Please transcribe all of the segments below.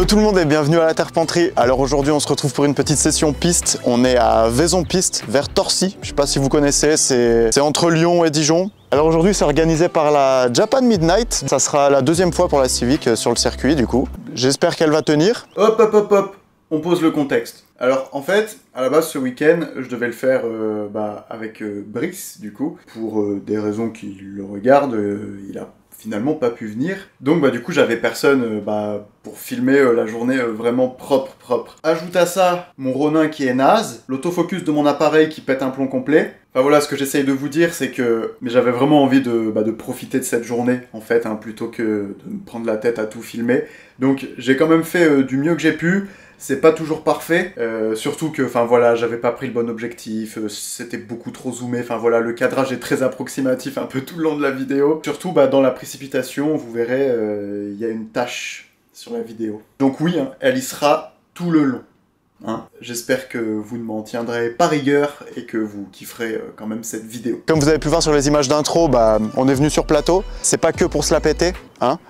Hello tout le monde et bienvenue à la Terpenterie. Alors aujourd'hui on se retrouve pour une petite session piste. On est à Vaison-Piste vers Torcy. Je sais pas si vous connaissez, c'est entre Lyon et Dijon. Alors aujourd'hui c'est organisé par la Japan Midnight. Ça sera la deuxième fois pour la Civic sur le circuit du coup. J'espère qu'elle va tenir. Hop hop hop hop, on pose le contexte. Alors en fait, à la base ce week-end, je devais le faire avec Brice du coup. Pour des raisons qui le regardent, il a finalement pas pu venir. Donc du coup j'avais personne pour filmer la journée vraiment propre. Ajoute à ça mon Ronin qui est naze, l'autofocus de mon appareil qui pète un plomb complet. Enfin voilà, ce que j'essaye de vous dire c'est que j'avais vraiment envie de profiter de cette journée en fait, plutôt que de me prendre la tête à tout filmer. Donc j'ai quand même fait du mieux que j'ai pu. C'est pas toujours parfait, surtout que, j'avais pas pris le bon objectif, c'était beaucoup trop zoomé, le cadrage est très approximatif un peu tout le long de la vidéo. Surtout, dans la précipitation, vous verrez, il y a une tache sur la vidéo. Donc oui, elle y sera tout le long. J'espère que vous ne m'en tiendrez pas rigueur et que vous kifferez quand même cette vidéo. Comme vous avez pu voir sur les images d'intro, on est venu sur plateau. C'est pas que pour se la péter,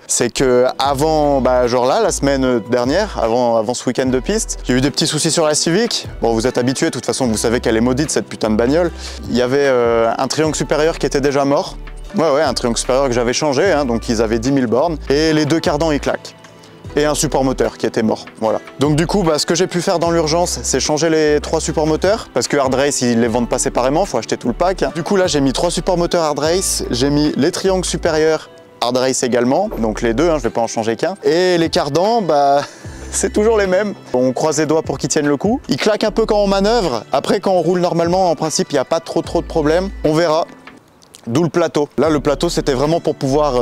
c'est que avant, genre là, la semaine dernière, avant ce week-end de piste, il y a eu des petits soucis sur la Civic. Bon, vous êtes habitués, de toute façon, vous savez qu'elle est maudite cette putain de bagnole. Il y avait un triangle supérieur qui était déjà mort. Ouais, un triangle supérieur que j'avais changé, donc ils avaient 10 000 bornes. Et les deux cardans, ils claquent. Et un support moteur qui était mort, voilà. Donc du coup, ce que j'ai pu faire dans l'urgence, c'est changer les 3 supports moteurs, parce que Hard Race, ils les vendent pas séparément, faut acheter tout le pack. Du coup là, j'ai mis 3 supports moteurs Hard Race, j'ai mis les triangles supérieurs Hard Race également, donc les deux, je vais pas en changer qu'un. Et les cardans, c'est toujours les mêmes. On croise les doigts pour qu'ils tiennent le coup. Ils claquent un peu quand on manœuvre, après quand on roule normalement, en principe, il n'y a pas trop de problèmes. On verra, d'où le plateau. Là, le plateau, c'était vraiment pour pouvoir...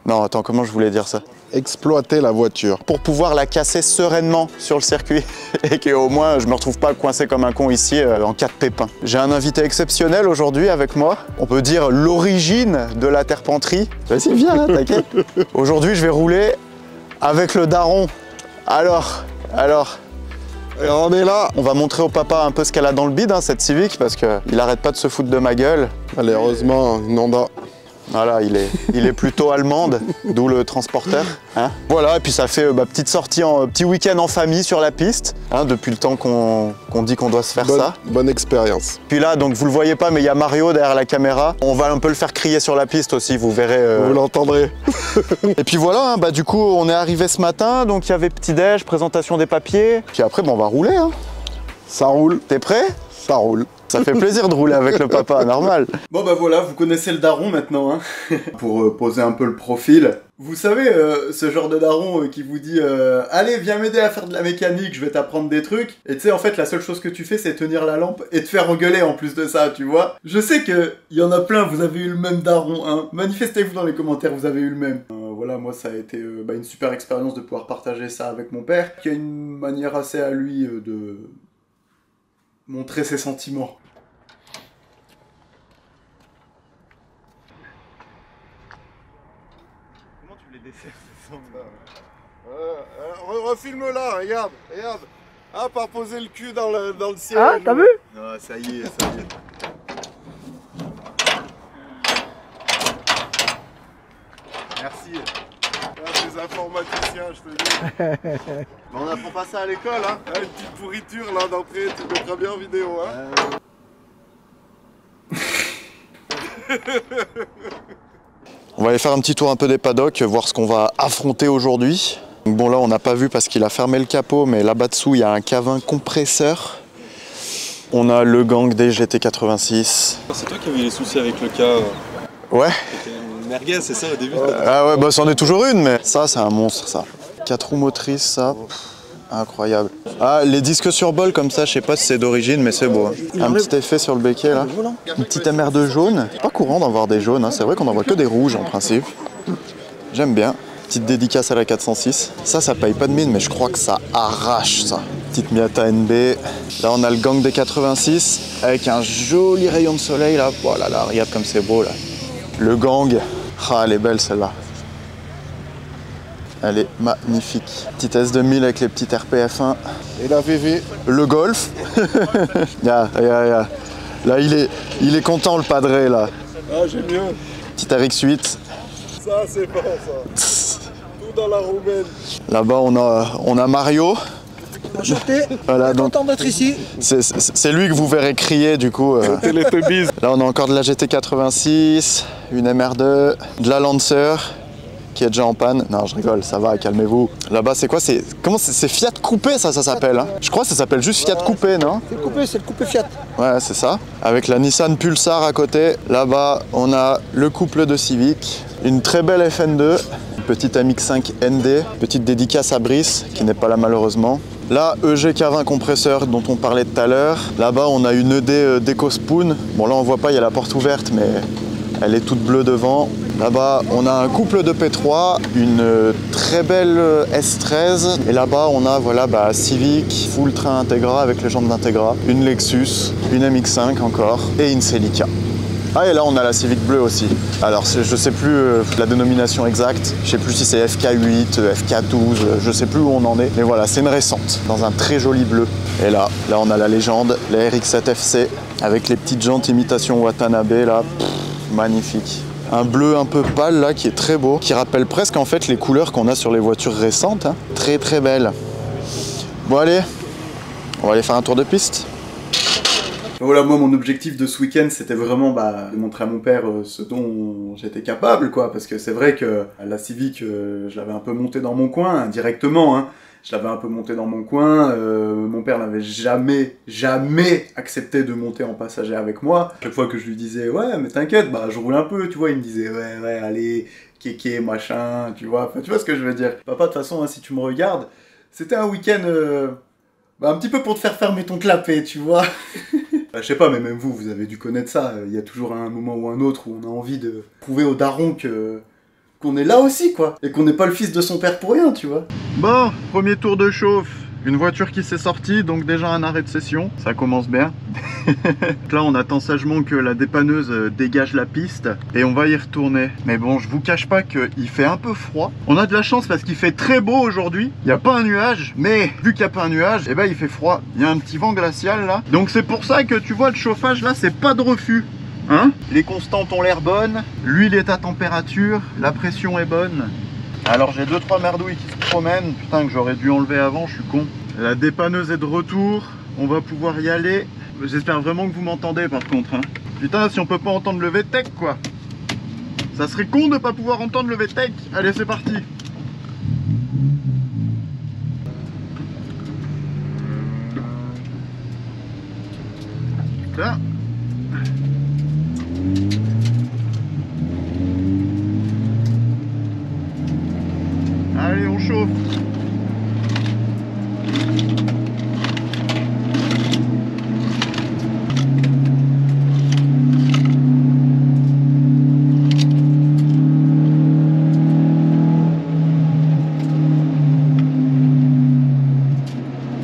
Non, attends, comment je voulais dire ça? Exploiter la voiture. Pour pouvoir la casser sereinement sur le circuit et qu'au moins je me retrouve pas coincé comme un con ici en cas de pépin. J'ai un invité exceptionnel aujourd'hui avec moi. On peut dire l'origine de la Terpenterie. Vas-y, viens là, t'inquiète. Aujourd'hui, je vais rouler avec le daron. Alors. Et on est là. On va montrer au papa un peu ce qu'elle a dans le bide, cette Civic, parce qu'il arrête pas de se foutre de ma gueule. Allez, heureusement, une Honda. Voilà, il est plutôt allemande, d'où le transporteur. Voilà, et puis ça fait petite sortie, petit week-end en famille sur la piste, depuis le temps qu'on dit qu'on doit se faire ça. Bonne expérience. Puis là, donc vous le voyez pas, mais il y a Mario derrière la caméra. On va un peu le faire crier sur la piste aussi, vous verrez. Vous l'entendrez. Et puis voilà, du coup, on est arrivé ce matin, donc il y avait petit-déj, présentation des papiers. Puis après, on va rouler. Ça roule. T'es prêt? Ça roule. Ça fait plaisir de rouler avec le papa, normal. Bon voilà, vous connaissez le daron maintenant, Pour poser un peu le profil. Vous savez, ce genre de daron qui vous dit allez, viens m'aider à faire de la mécanique, je vais t'apprendre des trucs. Et tu sais, en fait, la seule chose que tu fais, c'est tenir la lampe et te faire engueuler en plus de ça, tu vois. Je sais que y en a plein, vous avez eu le même daron, Manifestez-vous dans les commentaires, vous avez eu le même. Voilà, moi, ça a été une super expérience de pouvoir partager ça avec mon père, qui a une manière assez à lui de montrer ses sentiments. Comment tu les desserres ces sons-là? Refilme-la, regarde. Pas poser le cul dans le ciel. Ah, t'as vu? Non, ça y est. Merci. Des informaticiens, je te dis. On apprend pas ça à l'école, une petite pourriture là d'entrée, tu mettras bien en vidéo, On va aller faire un petit tour un peu des paddocks, voir ce qu'on va affronter aujourd'hui. Donc bon, là on n'a pas vu parce qu'il a fermé le capot, mais là-bas dessous il y a un cavin compresseur. On a le gang des GT86. C'est toi qui avais eu les soucis avec le cas. Ouais. C'était une merguez, c'est ça au début? Ah ouais, c'en est toujours une, mais ça c'est un monstre ça. 4 roues motrices, ça. Incroyable. Ah, les disques sur bol comme ça, je sais pas si c'est d'origine, mais c'est beau. Un petit effet sur le béquet là. Une petite amère de jaune. C'est pas courant d'en voir des jaunes, c'est vrai qu'on en voit que des rouges en principe. J'aime bien. Petite dédicace à la 406. Ça paye pas de mine, mais je crois que ça arrache ça. Petite Miata NB. Là, on a le gang des 86 avec un joli rayon de soleil là. Voilà, là, regarde comme c'est beau là. Le gang. Ah, elle est belle celle-là. Elle est magnifique. Petite S2000 avec les petites RPF1. Et la VV. Le Golf. Là, il est content le padré là. Ah, j'ai mieux. Petite RX8. Ça, c'est bon ça. dans la roumaine. Là-bas, on a Mario. Enchanté, Voilà, donc content d'être ici. c'est lui que vous verrez crier du coup. Télétobies. Là, on a encore de la GT86, une MR2, de la Lancer qui est déjà en panne. Non, je rigole, ça va, calmez-vous. Là-bas, c'est quoi? C'est Fiat Coupé, ça s'appelle. Hein, je crois que ça s'appelle juste Fiat Coupé, non? C'est le coupé Fiat. Ouais, c'est ça. Avec la Nissan Pulsar à côté. Là-bas, on a le couple de Civic, une très belle FN2, une petite MX5 ND, petite dédicace à Brice, qui n'est pas là malheureusement. Là, EGK20 compresseur dont on parlait tout à l'heure. Là-bas, on a une ED DecoSpoon. Bon, là, on voit pas, il y a la porte ouverte, mais elle est toute bleue devant. Là-bas, on a un couple de P3, une très belle S13. Et là-bas, on a voilà, Civic, full train Integra avec les jambes d'Integra, une Lexus, une MX5 encore et une Celica. Ah, et là, on a la Civic bleue aussi. Alors, je sais plus la dénomination exacte. Je sais plus si c'est FK8, FK12, je sais plus où on en est. Mais voilà, c'est une récente, dans un très joli bleu. Et là, on a la légende, la RX-7 FC, avec les petites jantes imitation Watanabe, là. Pff, magnifique. Un bleu un peu pâle, là, qui est très beau, qui rappelle presque, en fait, les couleurs qu'on a sur les voitures récentes. Hein. Très, très belle. Bon, allez, on va aller faire un tour de piste. Voilà, moi mon objectif de ce week-end c'était vraiment de montrer à mon père ce dont j'étais capable, quoi, parce que c'est vrai que la Civic, je l'avais un peu montée dans mon coin, indirectement, hein. Je l'avais un peu montée dans mon coin, mon père n'avait jamais accepté de monter en passager avec moi. Chaque fois que je lui disais, ouais mais t'inquiète, je roule un peu, tu vois, il me disait, ouais, allez, kéké, machin, tu vois, enfin, tu vois ce que je veux dire. Papa, de toute façon, hein, si tu me regardes, c'était un week-end, un petit peu pour te faire fermer ton clapet, tu vois. Je sais pas, mais même vous avez dû connaître ça. Il y a toujours un moment ou un autre où on a envie de prouver au daron qu'on est là aussi, quoi. Et qu'on n'est pas le fils de son père pour rien, tu vois. Bon, premier tour de chauffe. Une voiture qui s'est sortie, donc déjà un arrêt de session. Ça commence bien. Là, on attend sagement que la dépanneuse dégage la piste et on va y retourner. Mais bon, je vous cache pas qu'il fait un peu froid. On a de la chance parce qu'il fait très beau aujourd'hui. Il n'y a pas un nuage, mais vu qu'il n'y a pas un nuage, eh ben il fait froid. Il y a un petit vent glacial là. Donc c'est pour ça que tu vois le chauffage là, c'est pas de refus. Hein? Les constantes ont l'air bonnes, l'huile est à température, la pression est bonne. Alors j'ai 2-3 merdouilles qui se promènent, putain que j'aurais dû enlever avant, je suis con. La dépanneuse est de retour, on va pouvoir y aller. J'espère vraiment que vous m'entendez par contre. Hein. Putain, si on peut pas entendre le VTEC quoi. Ça serait con de pas pouvoir entendre le VTEC. Allez, c'est parti. Là. Allez, on chauffe.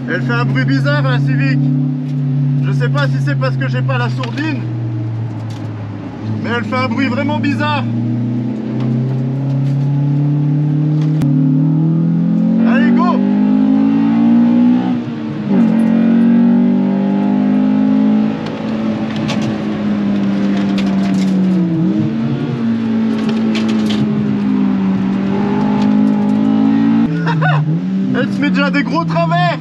Elle fait un bruit bizarre la Civic. Je sais pas si c'est parce que j'ai pas la sourdine, mais elle fait un bruit vraiment bizarre. Allez, go! Elle se met déjà des gros travers!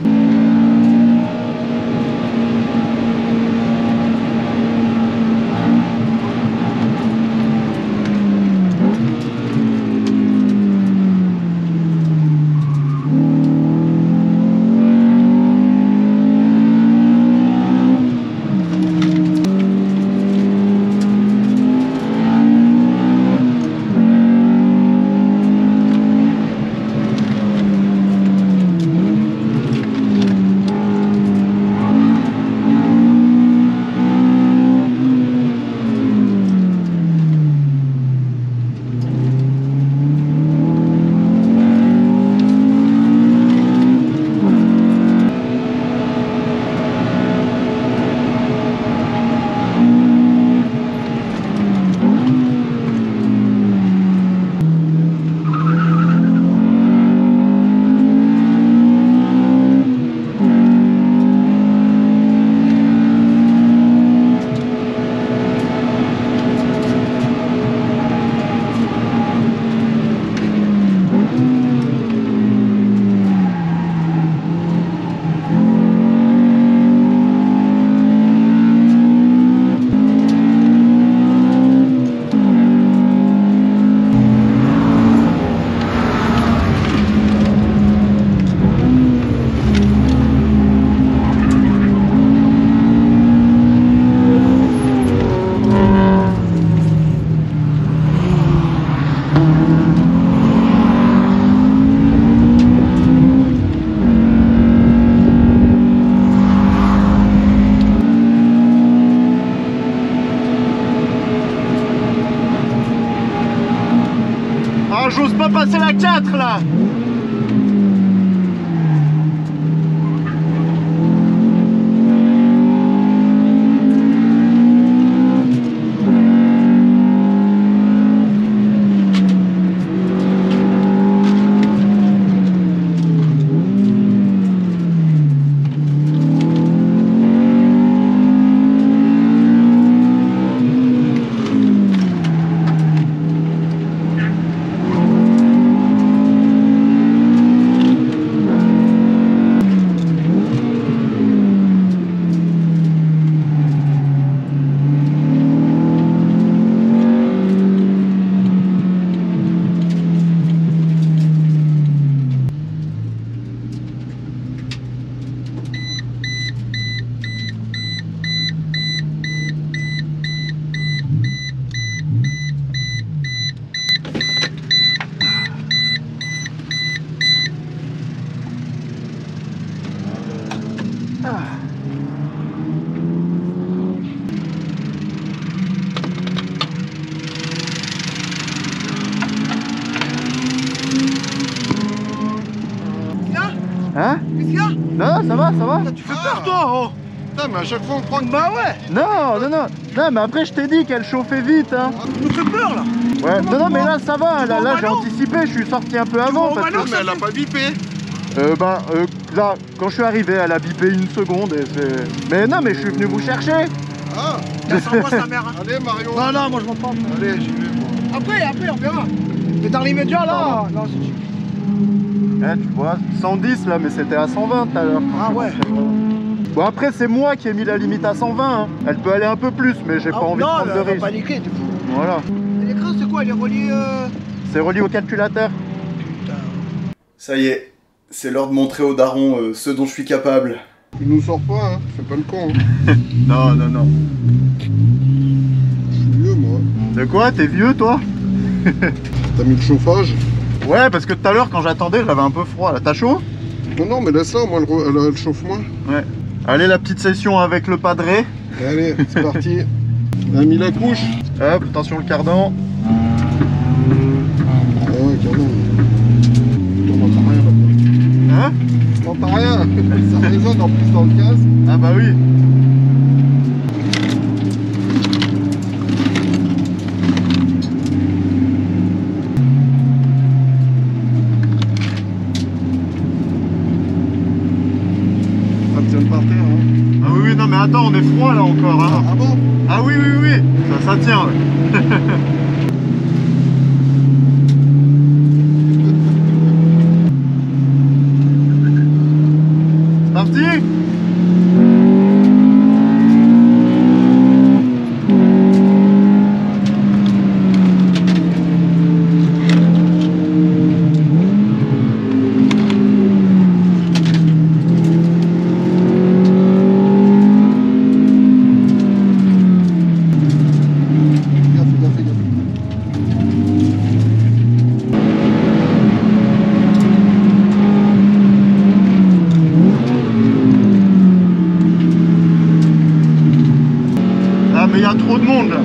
passer la 4 là. Hein? Qu'est-ce qu'il y a? Non, ça va, ça va. Tu fais peur toi, oh. Putain, mais à chaque fois on prend une... Bah ouais. Non, mais après je t'ai dit qu'elle chauffait vite, hein. Tu nous fais peur là. Ouais, non, mais là ça va, là j'ai Mano anticipé, je suis sorti un peu avant parce Mano, que... Mais elle a pas bipé. Là, quand je suis arrivé, elle a bipé une seconde et c'est... Mais non, mais je suis venu vous chercher. Ah, Ça envoie sa mère. Hein. allez Mario. Non, non, moi je m'en prends. Allez, j'y vais moi. Après, on verra. Mais dans l'immédiat là, non, c'est chic. Eh, tu vois, 110 là, mais c'était à 120 tout à l'heure. Ah ouais. Bon, après, c'est moi qui ai mis la limite à 120. Hein. Elle peut aller un peu plus, mais j'ai pas envie de non, prendre de elle va risque. paniquer, du coup. Voilà. Et l'écran, c'est quoi? Elle est reliée. C'est relié au calculateur. Putain. Ça y est, c'est l'heure de montrer aux darons ce dont je suis capable. Il nous sort pas, hein. Fais pas le con. Hein. Non, non, non. Je suis vieux moi. De quoi? T'es vieux, toi? T'as mis le chauffage? Ouais, parce que tout à l'heure, quand j'attendais, j'avais un peu froid. Là, t'as chaud? Non, non, mais laisse-la, moi elle chauffe moins. Ouais. Allez, la petite session avec le padré. Allez, c'est parti. On a mis la couche. Hop, attention le cardan. Ah ouais, carrément. T'entends rien là-dedans. Hein? T'entends rien. Ça résonne en plus dans le casque. Ah bah oui. Ça tient par terre, hein. Ah oui, oui, non mais attends, on est froid là encore. Hein. Ah bon? Ah oui, oui, oui. Ça tient. Ouais. C'est parti? Fais gaffe. Ah mais il y a trop de monde là.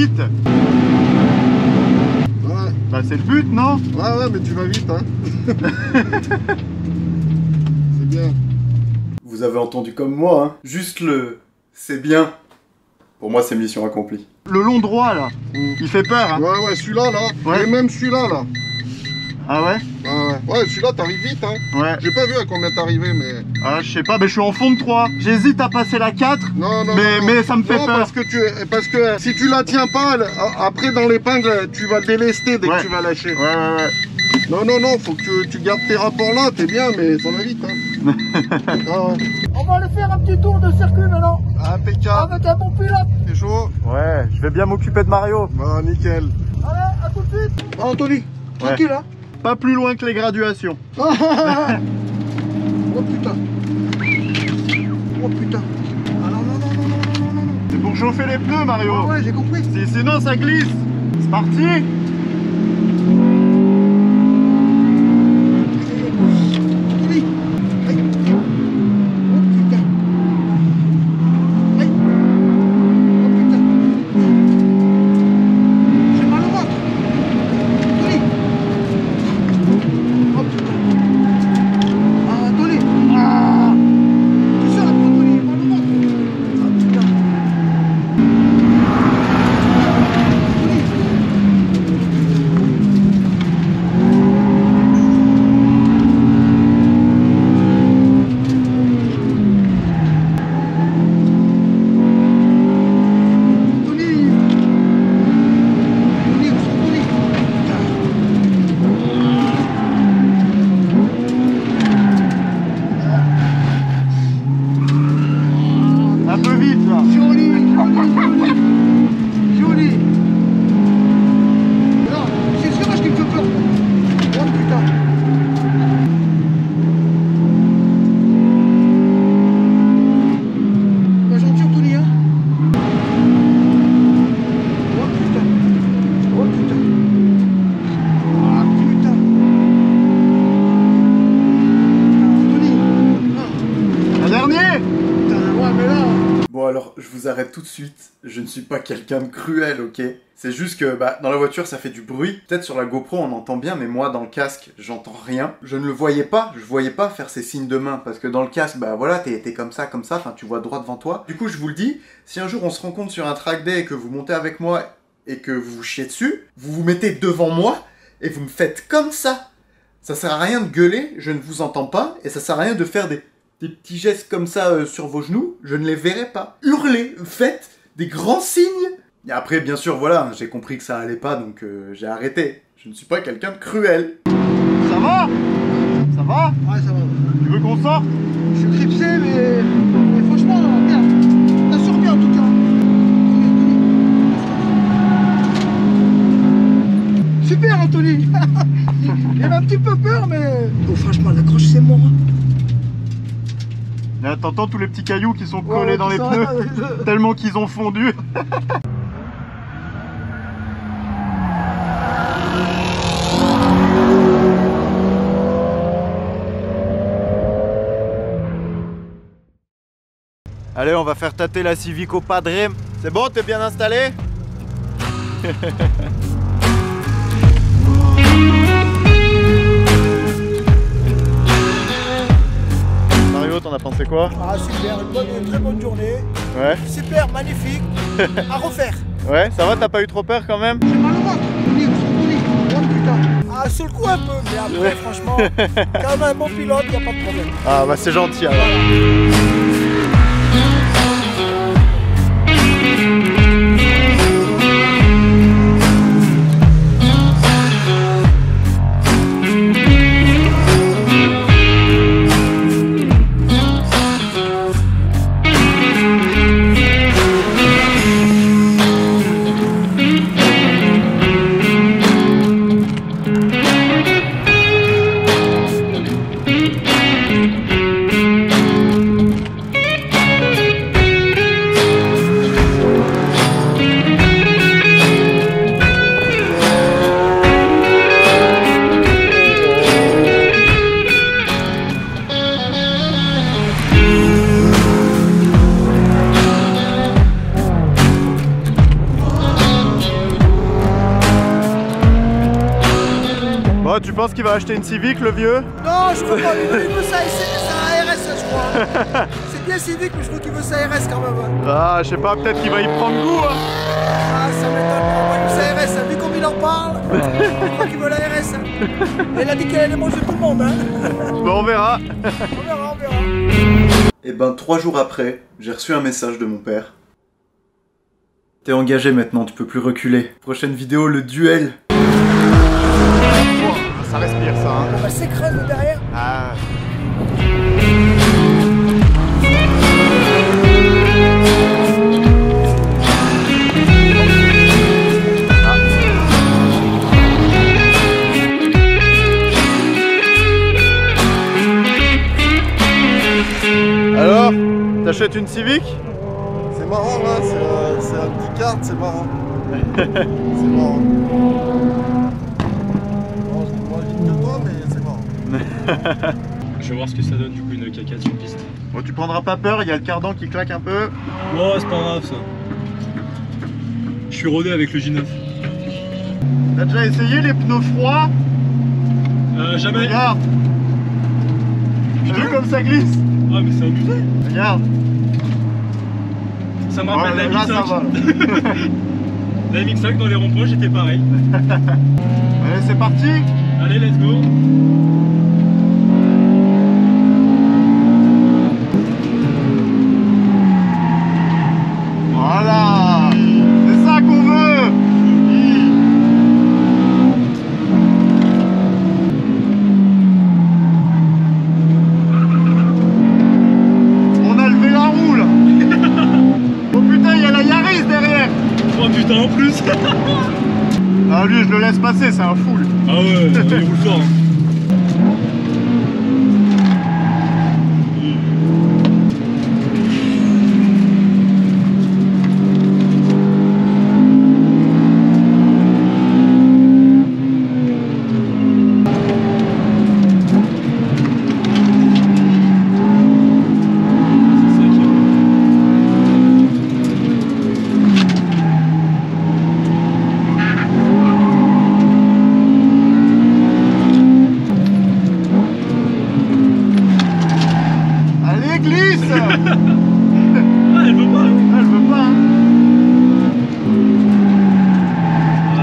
vite. Ouais. Bah c'est le but, non? Ouais, mais tu vas vite, hein. C'est bien. Vous avez entendu comme moi, hein. Juste le c'est bien. Pour moi, c'est mission accomplie. Le long droit, là, il fait peur, hein. Ouais, celui-là, là. Ouais. Et même celui-là, là. Ah ouais? Ouais, celui-là, t'arrives vite, hein. Ouais. J'ai pas vu à combien t'arrivais, mais... Ah, je sais pas, mais je suis en fond de 3. J'hésite à passer la 4. Non, Mais ça me fait peur. Parce que si tu la tiens pas, après dans l'épingle, tu vas délester dès que tu vas lâcher. Ouais. Non, faut que tu gardes tes rapports là, t'es bien, mais ça va vite, hein. Ah ouais. On va aller faire un petit tour de circuit maintenant. Impeccable. Avec un bon pilote. C'est chaud. Ouais, je vais bien m'occuper de Mario. Bah, nickel. Allez, à tout de suite. Bah, Anthony, tranquille, hein. Pas plus loin que les graduations. Oh putain. Oh putain. Ah non. C'est pour chauffer les pneus, Mario. Ah ouais, j'ai compris. Sinon, ça glisse. C'est parti. Anthony. Aïe. Oh putain. Aïe. Oh putain. J'ai mal au ventre. Anthony. Oh putain. Ah, Anthony. Ah. Tu sors un peu, Anthony. J'ai mal au ventre. Ah putain. Un peu vite, là. Joli. Non, c'est sûr parce qu'il me fait peur. Oh putain. Pas gentil, Anthony, hein. Oh putain. Ah putain. Anthony. Ah, Un dernier. putain, ouais, mais là. Bon alors, je vous arrête tout de suite. Je ne suis pas quelqu'un de cruel, ok? C'est juste que dans la voiture ça fait du bruit. Peut-être sur la GoPro on entend bien, mais moi dans le casque j'entends rien. Je ne le voyais pas, je voyais pas faire ces signes de main. Parce que dans le casque, voilà, t'es comme ça, enfin tu vois droit devant toi. Du coup je vous le dis, si un jour on se rencontre sur un track day et que vous montez avec moi et que vous vous chiez dessus, vous vous mettez devant moi et vous me faites comme ça. Ça sert à rien de gueuler, je ne vous entends pas, et ça sert à rien de faire des petits gestes comme ça sur vos genoux, je ne les verrai pas. Hurlez, faites des grands signes. Et après, bien sûr, voilà, j'ai compris que ça allait pas, donc j'ai arrêté. Je ne suis pas quelqu'un de cruel. Ça va? Ça va? Ouais, ça va. Tu veux qu'on sorte? Je suis cripsé, mais franchement, bien. T'assures bien en tout cas. Super, Anthony. J'avais un petit peu peur, mais... Oh, franchement, l'accroche, c'est mort. Là, t'entends tous les petits cailloux qui sont collés dans les ça, pneus, tellement qu'ils ont fondu. Allez, on va faire tâter la Civic au Padre. C'est bon, t'es bien installé? Mario, t'en as pensé quoi? Ah, super, une très bonne journée. Ouais. Super, magnifique. À refaire. Ouais, ça va, t'as pas eu trop peur quand même? J'ai mal au ventre. Oh putain. Ah, sur le coup un peu, mais après, franchement, quand même un bon pilote, y a pas de problème. Ah bah c'est gentil alors. quoi, tu penses qu'il va acheter une Civic, le vieux? Non, je crois pas, il veut ça, c'est un RS, ça, je crois. C'est bien Civic, mais je crois qu'il veut ça RS quand même. Hein. Ah, je sais pas, peut-être qu'il va y prendre goût, hein. Ah, ça m'étonne pas, moi, il veut ça RS, hein. Vu comme il en parle, je crois qu'il veut la RS. Hein. Et il a dit qu'elle allait manger tout le monde, hein. Bon, on verra. On verra, on verra. Et ben 3 jours après, j'ai reçu un message de mon père. T'es engagé maintenant, tu peux plus reculer. Prochaine vidéo, le duel. Ça respire ça, hein. On va s'écraser derrière. Ah. Alors, t'achètes une Civic? C'est marrant là, c'est un petit kart, c'est marrant. C'est marrant. Bon, je vais moins vite que toi, mais c'est marrant. Je vais voir ce que ça donne du coup une caca sur piste. Bon, tu prendras pas peur, il y a le cardan qui claque un peu. Oh, c'est pas grave ça. Je suis rodé avec le J9. T'as déjà essayé les pneus froids? Jamais. Regarde. T'as vu comme ça glisse? Ah mais c'est abusé. Regarde. Ça me rappelle Ouais, la là, ça va. MX5. La MX5 dans les ronds-points j'étais pareil. Allez, c'est parti. Allez, let's go. Voilà. C'est ça qu'on veut. On a levé la roue là. Oh putain, il y a la Yaris derrière. Oh putain en plus. Ah lui, je le laisse passer, c'est un full. Ah ouais, il roule fort. Allez, glisse. Ah, elle veut pas. Elle veut pas. Hein.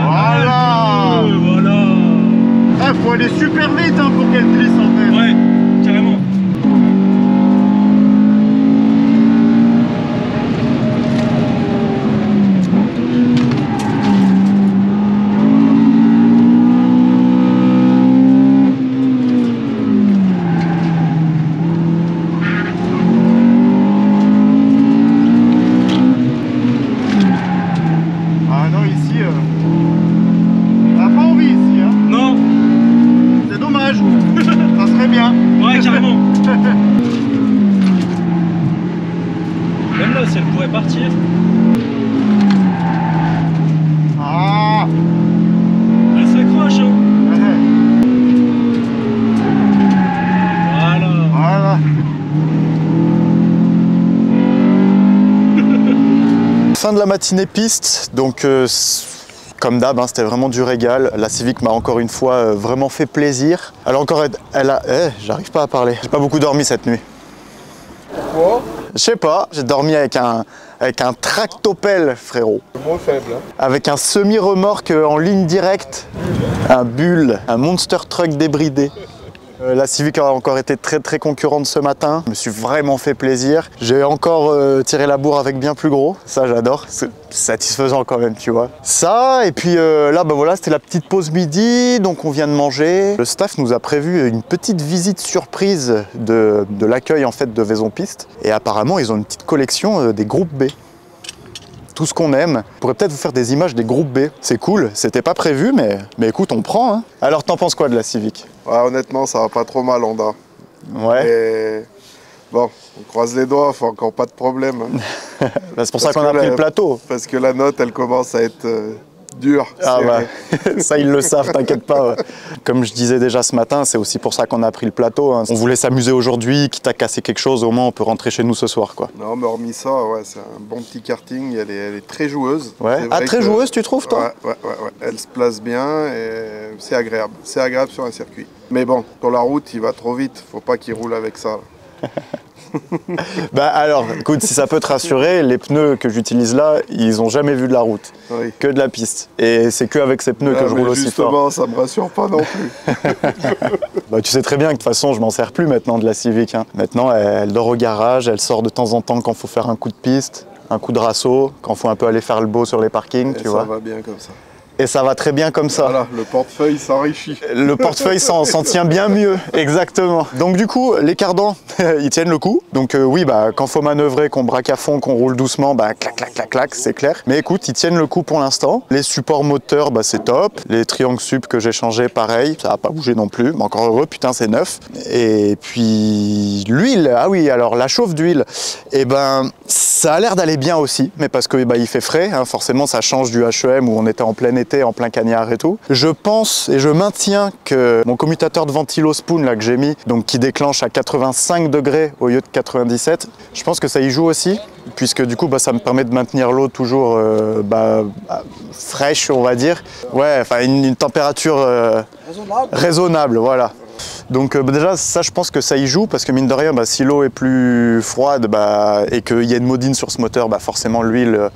Voilà. Voilà. Ah, faut aller super vite hein, pour qu'elle glisse en fait. Ouais, carrément. Ah non, ici, on n'a pas envie ici. Hein. Non. C'est dommage. Ça serait bien. Ouais, carrément. Même là, si elle pourrait partir. Ah. Elle s'accroche. Hein. Ouais. Voilà. Voilà. Fin de la matinée piste, donc comme d'hab, hein, c'était vraiment du régal. La Civic m'a encore une fois vraiment fait plaisir. J'arrive pas à parler. J'ai pas beaucoup dormi cette nuit. Pourquoi? Je sais pas, j'ai dormi avec un tractopelle, frérot. Le mot faible, hein. Avec un semi-remorque en ligne directe, un Bull, un monster truck débridé. La Civic a encore été très concurrente ce matin. Je me suis vraiment fait plaisir. J'ai encore tiré la bourre avec bien plus gros. Ça, j'adore. C'est satisfaisant quand même, tu vois. Ça, et puis là, bah voilà, c'était la petite pause midi. Donc, on vient de manger. Le staff nous a prévu une petite visite surprise de l'accueil en fait de Vaison Piste. Et apparemment, ils ont une petite collection des groupes B. Tout ce qu'on aime. On pourrait peut-être vous faire des images des groupes B. C'est cool, c'était pas prévu, mais écoute, on prend. Hein. Alors, t'en penses quoi de la Civic? Ouais, honnêtement, ça va pas trop mal, Honda. Ouais. Et bon, on croise les doigts, faut encore pas de problème. Hein. C'est pour ça Parce qu'on a que pris la- le plateau. Parce que la note, elle commence à être dur. Ah bah, ça ils le savent, t'inquiète pas. Ouais. Comme je disais déjà ce matin, c'est aussi pour ça qu'on a pris le plateau. Hein. On voulait s'amuser aujourd'hui, quitte à casser quelque chose, au moins on peut rentrer chez nous ce soir, quoi. Non, mais hormis ça, ouais, c'est un bon petit karting. Elle est très joueuse. Ouais. Ah, très joueuse, tu trouves, toi? Ouais. Elle se place bien et c'est agréable. C'est agréable sur un circuit. Mais bon, sur la route, il va trop vite. Faut pas qu'il roule avec ça. Bah alors, écoute, si ça peut te rassurer, les pneus que j'utilise là, ils ont jamais vu de la route, Oui. que de la piste. Et c'est que avec ces pneus que je roule aussi fort. Justement, ça me rassure pas non plus. Bah, tu sais très bien que de toute façon, je m'en sers plus maintenant de la Civic. Hein. Maintenant, elle dort au garage, elle sort de temps en temps quand faut faire un coup de piste, un coup de rasso, quand faut un peu aller faire le beau sur les parkings, Et tu vois. ça va bien comme ça. Et ça va très bien comme ça. Voilà, le portefeuille s'enrichit. Le portefeuille s'en tient bien mieux, exactement. Donc du coup, les cardans, ils tiennent le coup. Donc oui, bah, quand faut manœuvrer, qu'on braque à fond, qu'on roule doucement, bah, clac, clac, clac, clac, c'est clair. Mais écoute, ils tiennent le coup pour l'instant. Les supports moteurs, bah, c'est top. Les triangles sup que j'ai changés, pareil, ça n'a pas bougé non plus. Mais encore heureux, putain, c'est neuf. Et puis l'huile, ah oui, alors la chauffe d'huile, eh ben, ça a l'air d'aller bien aussi. Mais parce que bah, il fait frais, hein, forcément, ça change du HEM où on était en plein été, en plein cagnard et tout. Je pense et je maintiens que mon commutateur de ventilo spoon là que j'ai mis, donc qui déclenche à 85 degrés au lieu de 97, je pense que ça y joue aussi, puisque du coup bah, ça me permet de maintenir l'eau toujours fraîche, on va dire. Ouais, enfin une température raisonnable, voilà. Donc déjà ça je pense que ça y joue parce que mine de rien bah, si l'eau est plus froide bah, et qu'il y a une modine sur ce moteur, bah, forcément l'huile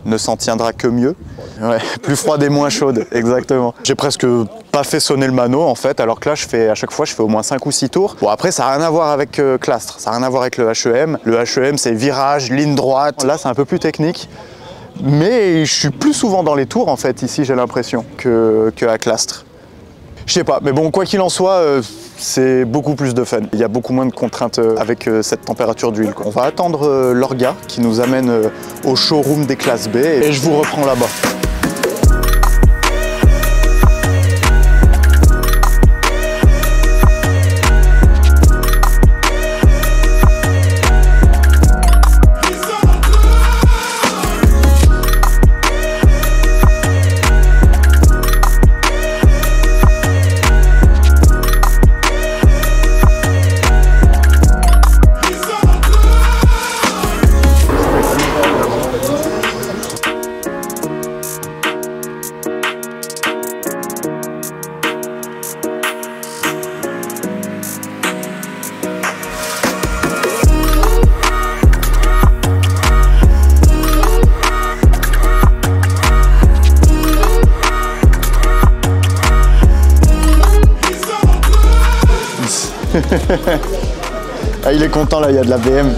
ne s'en tiendra que mieux. Ouais, plus froide et moins chaude, exactement. J'ai presque pas fait sonner le mano en fait, alors que là à chaque fois je fais au moins 5 ou 6 tours. Bon après ça n'a rien à voir avec Clastres, ça n'a rien à voir avec le HEM. Le HEM c'est virage, ligne droite, là c'est un peu plus technique. Mais je suis plus souvent dans les tours en fait ici j'ai l'impression que à Clastres. Je sais pas, mais bon quoi qu'il en soit, c'est beaucoup plus de fun. Il y a beaucoup moins de contraintes avec cette température d'huile. On va attendre l'orga qui nous amène au showroom des classes B et je vous reprends là-bas. Ah, il est content là, il y a de la BM.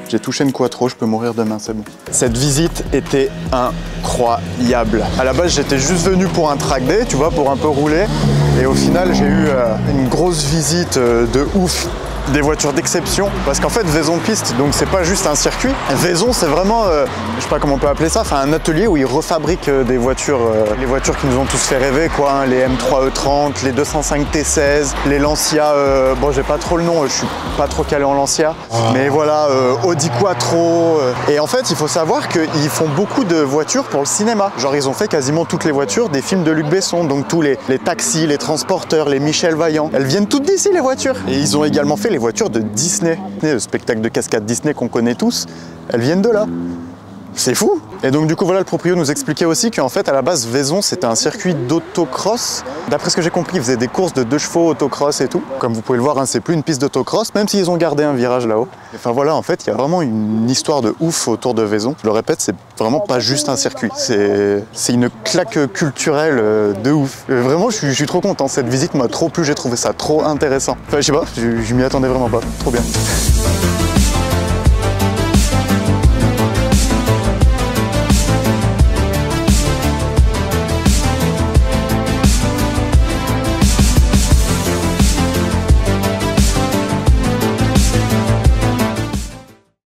J'ai touché une quattro, je peux mourir demain, c'est bon. Cette visite était incroyable. À la base, j'étais juste venu pour un track day, tu vois, pour un peu rouler. Et au final, j'ai eu une grosse visite de ouf. Des voitures d'exception, parce qu'en fait Vaison Piste, donc c'est pas juste un circuit. Vaison c'est vraiment, je sais pas comment on peut appeler ça, enfin un atelier où ils refabriquent des voitures, les voitures qui nous ont tous fait rêver quoi, hein, les M3 E30, les 205 T16, les Lancia, bon j'ai pas trop le nom, je suis pas trop calé en Lancia, mais voilà, Audi Quattro. Et en fait il faut savoir qu'ils font beaucoup de voitures pour le cinéma. Genre ils ont fait quasiment toutes les voitures des films de Luc Besson, donc tous les taxis, les transporteurs, les Michel Vaillant. Elles viennent toutes d'ici les voitures. Et ils ont également fait les voitures de Disney, le spectacle de cascade Disney qu'on connaît tous, elles viennent de là. C'est fou! Et donc du coup voilà, le proprio nous expliquait aussi qu'en fait à la base Vaison c'était un circuit d'autocross. D'après ce que j'ai compris, ils faisaient des courses de 2 chevaux autocross et tout. Comme vous pouvez le voir, hein, c'est plus une piste d'autocross, même s'ils ont gardé un virage là-haut. Enfin voilà, en fait il y a vraiment une histoire de ouf autour de Vaison. Je le répète, c'est vraiment pas juste un circuit, c'est une claque culturelle de ouf. Vraiment je suis trop content, cette visite m'a trop plu, j'ai trouvé ça trop intéressant. Enfin je sais pas, je m'y attendais vraiment pas, trop bien.